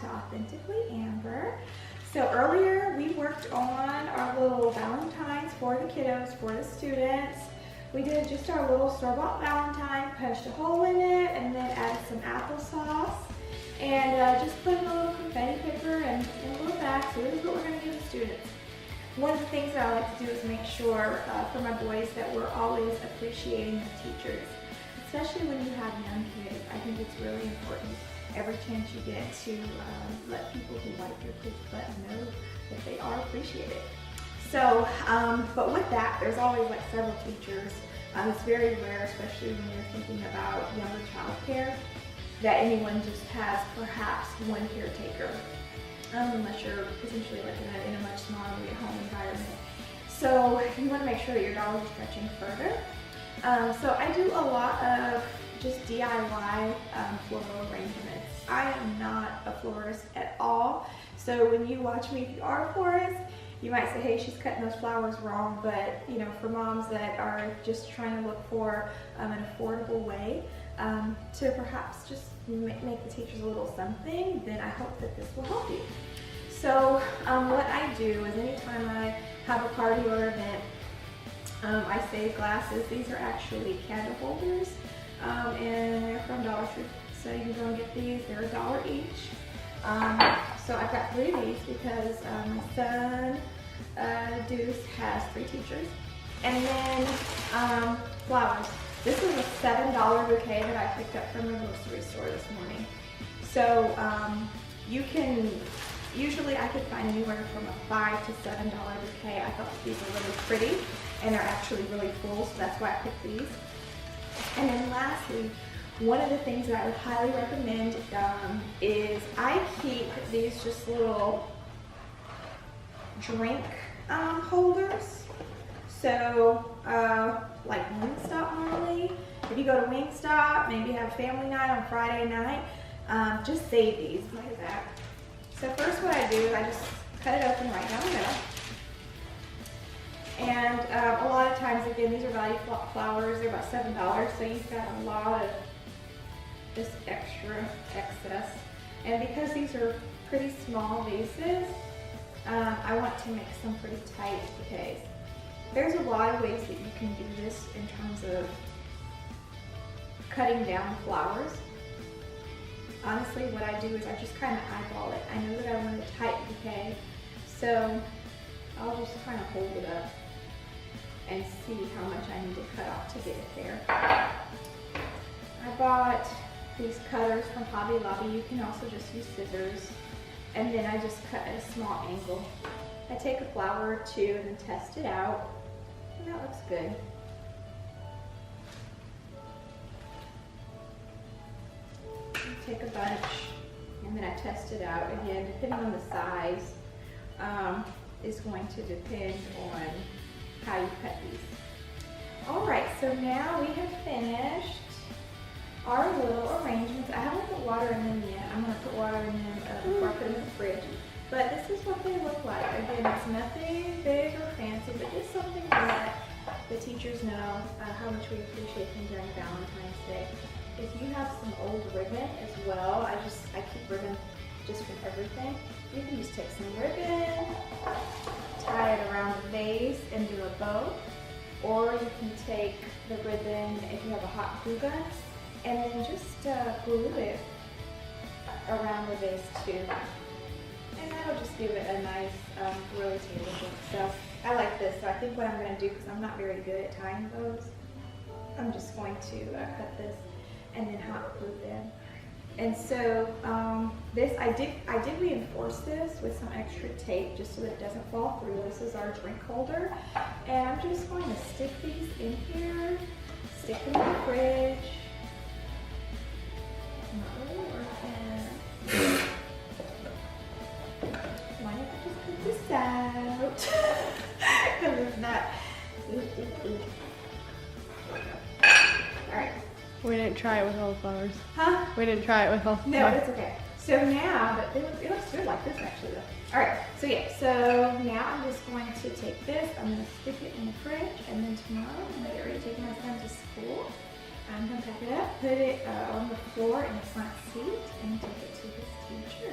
to Authentically Amber. So earlier we worked on our little Valentines for the kiddos, for the students. We did just our little store-bought Valentine, punched a hole in it, and then added some applesauce. And just put in a little confetti paper and in a little bag. So this is what we're going to give the students. One of the things that I like to do is make sure for my boys that we're always appreciating the teachers. Especially when you have young kids, I think it's really important every chance you get to let people who like your kids' butt know that they are appreciated. So, but with that, there's always like several teachers. It's very rare, especially when you're thinking about younger child care, that anyone just has perhaps one caretaker, unless you're potentially like in a much smaller at-home environment. So you want to make sure that your dollars are stretching further. So I do a lot of just DIY floral arrangements. I am not a florist at all. So when you watch me, if you are a florist, you might say, hey, she's cutting those flowers wrong. But you know, for moms that are just trying to look for an affordable way to perhaps just make the teachers a little something, then I hope that this will help you. So what I do is anytime I have a party or event, I save glasses. These are actually candle holders, and they're from Dollar Tree. So you can go and get these. They're $1 each. So I've got 3 of these because my son, Deuce, has 3 teachers. And then flowers. This is a $7 bouquet that I picked up from the grocery store this morning. So you can, usually I could find anywhere from a $5 to $7 bouquet. I thought these are really pretty and they're actually really full, so that's why I picked these. And then lastly, one of the things that I would highly recommend is I keep these just little drink holders. So like Wingstop normally, if you go to Wingstop, maybe have family night on Friday night, just save these like that. So first what I do is I just cut it open right down the middle. And a lot of times, again, these are value flowers. They're about $7, so you've got a lot of just extra excess. And because these are pretty small vases, I want to make some pretty tight bouquets. There's a lot of ways that you can do this in terms of cutting down flowers. Honestly, what I do is I just kind of eyeball it. I know that I want a tight bouquet, so I'll just kind of hold it up and see how much I need to cut off to get it there. I bought these cutters from Hobby Lobby. You can also just use scissors, and then I just cut at a small angle. I take a flower or two and then test it out, and that looks good. Take a bunch and then I test it out. Again, depending on the size is going to depend on how you cut these. All right, so now we have finished our little arrangements. I haven't put water in them yet. I'm going to put water in them before I put them in the fridge. But this is what they look like. Again, it's nothing big or fancy, but just something that the teachers know how much we appreciate them during Valentine's Day. If you have some old ribbon as well, I keep ribbon just from everything. You can just take some ribbon, tie it around the vase and do a bow, or you can take the ribbon if you have a hot glue gun and then just glue it around the vase too. And that'll just give it a nice rotating look. So I like this. So I think what I'm going to do, because I'm not very good at tying bows, I'm just going to cut this and then hot glue them. And so this, I did reinforce this with some extra tape just so that it doesn't fall through. This is our drink holder. And I'm just going to stick these in here, stick them in the fridge. Not really working. Why don't I just put this out? Because it's not. Alright. We didn't try it with all the flowers. Huh? We didn't try it with all the No, flowers. it's okay. So now, but it looks good like this actually though. Alright, so yeah, so now I'm just going to take this, I'm going to stick it in the fridge, and then tomorrow I'm going to get ready to take my son to school. I'm going to pack it up, put it on the floor in the front seat, and take it to his teacher.